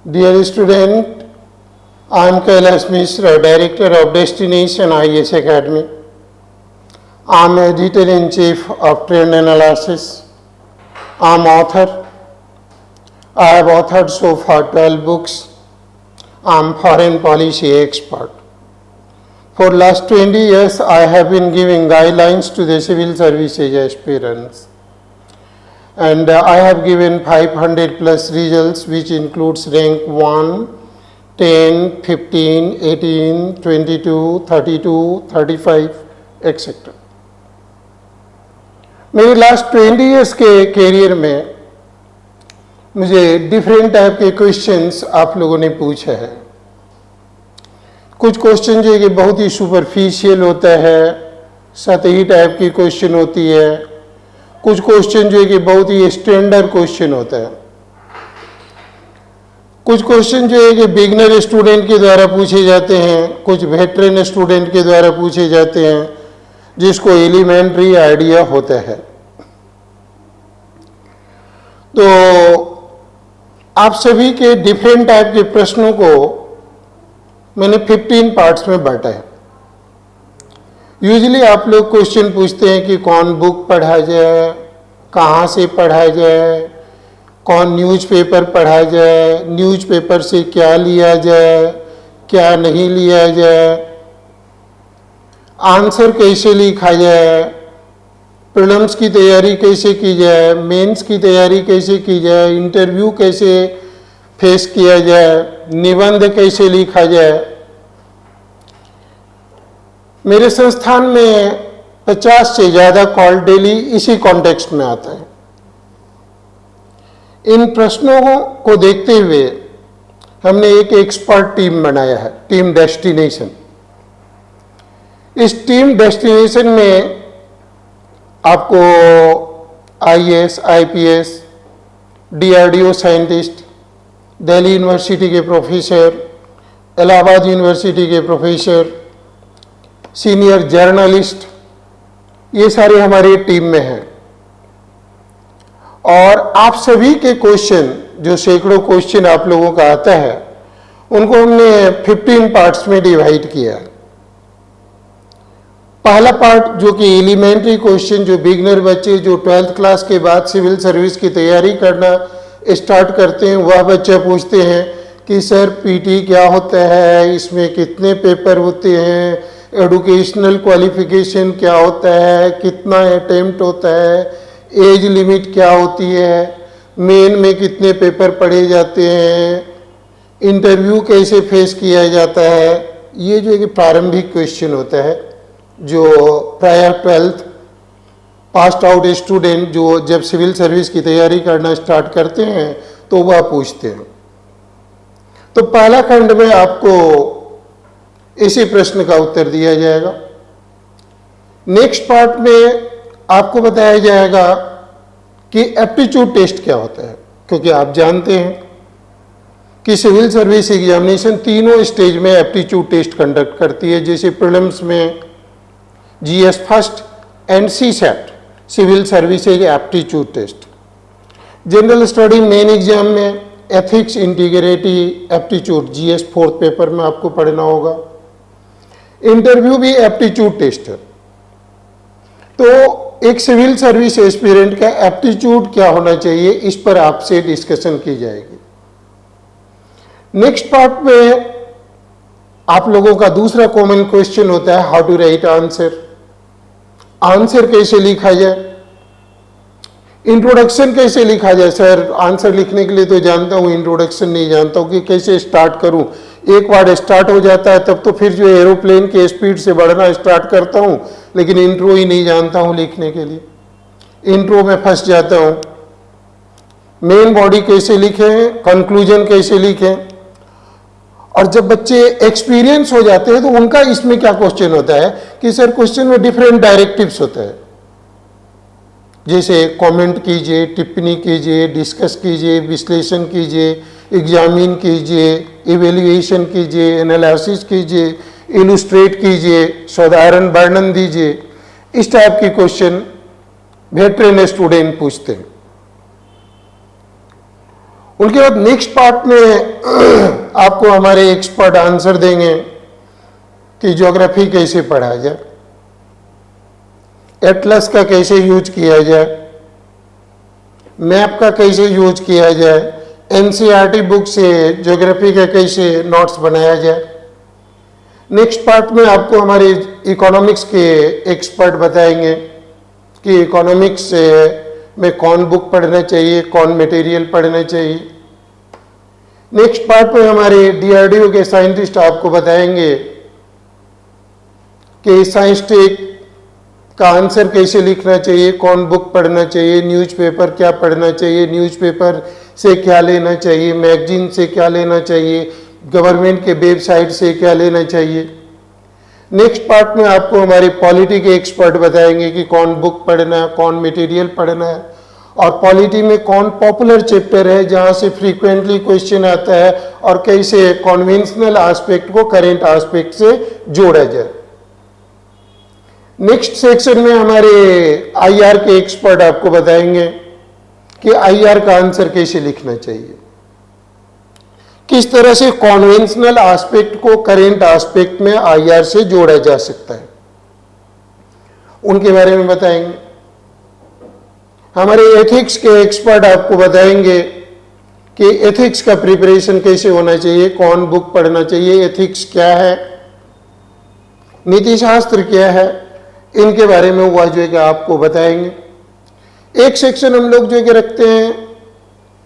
Dear student, I am Kailash Mishra, Director of Destination IAS Academy. I am Editor-in-Chief of Trend Analysis. I am author. I have authored so far 12 books. I am foreign policy expert. For last 20 years, I have been giving guidelines to the civil services aspirants. And I have given 500 plus results, which includes rank 1, 10, 15, 18, 22, 32, 35, etc. मेरे last 20 years के career में मुझे different type के questions आप लोगों ने पूछा है. कुछ क्वेश्चन जो है कि बहुत ही सुपरफिशियल होता है, सतही टाइप की क्वेश्चन होती है. कुछ क्वेश्चन जो है कि बहुत ही स्टैंडर्ड क्वेश्चन होता है. कुछ क्वेश्चन जो है कि बिगनर स्टूडेंट के द्वारा पूछे जाते हैं, कुछ वेटरन स्टूडेंट के द्वारा पूछे जाते हैं, जिसको एलिमेंट्री आइडिया होता है. तो आप सभी के डिफरेंट टाइप के प्रश्नों को मैंने 15 पार्ट्स में बांटा है. यूजुअली आप लोग क्वेश्चन पूछते हैं कि कौन बुक पढ़ा जाए, कहाँ से पढ़ा जाए, कौन न्यूज़पेपर पढ़ा जाए, न्यूज़पेपर से क्या लिया जाए, क्या नहीं लिया जाए, आंसर कैसे लिखा जाए, प्रीलिम्स की तैयारी कैसे की जाए, मेंस की तैयारी कैसे की जाए, इंटरव्यू कैसे फेस किया जाए, निबंध कैसे लिखा जाए. मेरे संस्थान में 50 से ज़्यादा कॉल डेली इसी कॉन्टेक्स्ट में आता है. इन प्रश्नों को देखते हुए हमने एक एक्सपर्ट टीम बनाया है, टीम डेस्टिनेशन. इस टीम डेस्टिनेशन में आपको IAS, IPS, DRDO scientist, Delhi university के प्रोफेसर, इलाहाबाद यूनिवर्सिटी के प्रोफेसर, सीनियर जर्नलिस्ट, ये सारे हमारी टीम में हैं. और आप सभी के क्वेश्चन, जो सैकड़ों क्वेश्चन आप लोगों का आता है, उनको हमने 15 पार्ट्स में डिवाइड किया. पहला पार्ट जो कि एलिमेंट्री क्वेश्चन, जो बिगनर बच्चे जो 12th क्लास के बाद सिविल सर्विस की तैयारी करना स्टार्ट करते हैं, वह बच्चे पूछते हैं कि सर पीटी क्या होता है, इसमें कितने पेपर होते हैं, एडुकेशनल क्वालिफिकेशन क्या होता है, कितना अटेम्प्ट होता है, एज लिमिट क्या होती है, मेन में कितने पेपर पढ़े जाते हैं, इंटरव्यू कैसे फेस किया जाता है. ये जो कि प्रारंभिक क्वेश्चन होता है, जो prior 12th passed out student जो जब सिविल सर्विस की तैयारी करना स्टार्ट करते हैं तो वह पूछते हैं. तो पहला खंड में आपको इसी प्रश्न का उत्तर दिया जाएगा. नेक्स्ट पार्ट में आपको बताया जाएगा कि एप्टीट्यूड टेस्ट क्या होता है, क्योंकि आप जानते हैं कि सिविल सर्विस एग्जामिनेशन तीनों स्टेज में एप्टीट्यूड टेस्ट कंडक्ट करती है. जैसे प्रीलिम्स में GS first and CSAT, civil services aptitude test. General study main exam में ethics, integrity, aptitude, GS 4th paper में आपको पढ़ना होगा. इंटरव्यू भी एप्टीट्यूड टेस्ट है. तो एक सिविल सर्विस एस्पिरेंट का एप्टीट्यूड क्या होना चाहिए, इस पर आपसे डिस्कशन की जाएगी. नेक्स्ट पार्ट में आप लोगों का दूसरा कॉमन क्वेश्चन होता है how to write answer. Answer कैसे लिखा जाए, इंट्रोडक्शन कैसे लिखा जाए. सर आंसर लिखने के लिए तो जानता हूँ, इंट्रोडक्शन नहीं जानता हूँ कि कैसे स्टार्ट करूँ. एक बार स्टार्ट हो जाता है तब तो फिर जो एरोप्लेन के स्पीड से बढ़ना स्टार्ट करता हूँ, लेकिन इंट्रो ही नहीं जानता हूँ लिखने के लिए. इंट्रो में फंस जाता हूँ. मेन बॉडी कैसे लिखें, कंक्लूजन कैसे लिखें. और जब बच्चे एक्सपीरियंस हो जाते हैं तो उनका इसमें क्या क्वेश्चन होता है कि सर क्वेश्चन में डिफरेंट डायरेक्टिव्स होते हैं. जैसे कमेंट कीजिए, टिप्पणी कीजिए, डिस्कस कीजिए, विश्लेषण कीजिए, एग्जामिन कीजिए, इवेल्युएशन कीजिए, एनालिसिस कीजिए, इलुस्ट्रेट कीजिए, साधारण वर्णन दीजिए. इस टाइप के क्वेश्चन वेटरन स्टूडेंट पूछते हैं. उनके बाद नेक्स्ट पार्ट में आपको हमारे एक्सपर्ट आंसर देंगे कि ज्योग्राफी कैसे पढ़ा जाए, एटलस का कैसे यूज किया जाए, मैप का कैसे यूज किया जाए, एनसीईआरटी बुक से ज्योग्राफी का कैसे नोट्स बनाया जाए। नेक्स्ट पार्ट में आपको हमारे इकोनॉमिक्स के एक्सपर्ट बताएंगे कि इकोनॉमिक्स में कौन बुक पढ़ना चाहिए, कौन मटेरियल पढ़ना चाहिए। नेक्स्ट पार्ट में हमारे डीआरडीओ के साइंटिस्ट आपको बताएंगे कि साइंस टेक का आंसर कैसे लिखना चाहिए, कौन बुक पढ़ना चाहिए, न्यूज़पेपर क्या पढ़ना चाहिए, न्यूज़पेपर से क्या लेना चाहिए, मैगजीन से क्या लेना चाहिए, गवर्नमेंट के वेबसाइट से क्या लेना चाहिए। नेक्स्ट पार्ट में आपको हमारे पॉलिटी के एक्सपर्ट बताएंगे कि कौन बुक पढ़ना है, कौन मटेरियल पढ़ना है, और पॉलिटी में कौन पॉपुलर चैप्टर है जहां से फ्रीक्वेंटली क्वेश्चन आता है और कैसे कन्वेंशनल एस्पेक्ट को करेंट एस्पेक्ट से जोड़ा जाए। नेक्स्ट सेक्शन में हमारे आईआर के एक्सपर्ट आपको बताएंगे कि आईआर का आंसर कैसे लिखना चाहिए, किस तरह से कन्वेंशनल एस्पेक्ट को करेंट एस्पेक्ट में आईआर से जोड़ा जा सकता है, उनके बारे में बताएंगे। हमारे एथिक्स के एक्सपर्ट आपको बताएंगे कि एथिक्स का प्रिपरेशन कैसे होना चाहिए, कौन बुक पढ़ना चाहिए, एथिक्स क्या है, नीति शास्त्र क्या है, इनके बारे में वह जो है कि आपको बताएंगे। एक सेक्शन हम लोग जो है कि रखते हैं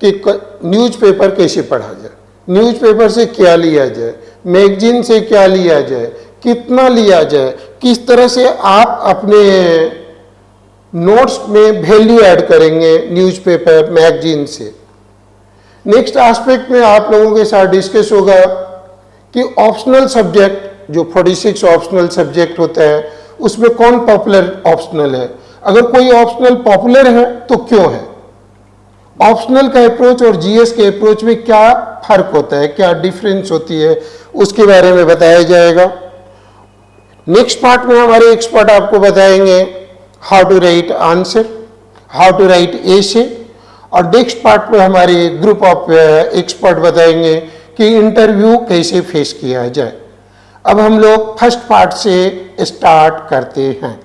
कि न्यूज़पेपर कैसे पढ़ा जाए, न्यूज़पेपर से क्या लिया जाए, मैगजीन से क्या लिया जाए, कितना लिया जाए, किस तरह से आप अपने नोट्स में वैल्यू ऐड करेंगे न्यूज़पेपर मैगजीन से। नेक्स्ट एस्पेक्ट में आप लोगों के साथ डिस्कस होगा कि ऑप्शनल सब्जेक्ट जो 46 ऑप्शनल सब्जेक्ट होता है उसमें कौन पॉपुलर ऑप्शनल है, अगर कोई ऑप्शनल पॉपुलर है तो क्यों है, ऑप्शनल का अप्रोच और जीएस के अप्रोच में क्या फर्क होता है, क्या डिफरेंस होती है, उसके बारे में बताया जाएगा। नेक्स्ट पार्ट में हमारे एक्सपर्ट आपको बताएंगे how to write answer, how to write essay, और नेक्स्ट पार्ट में हमारे ग्रुप ऑफ एक्सपर्ट बताएंगे कि इंटरव्यू कैसे फेस किया जाए। अब हम लोग फर्स्ट पार्ट से स्टार्ट करते हैं।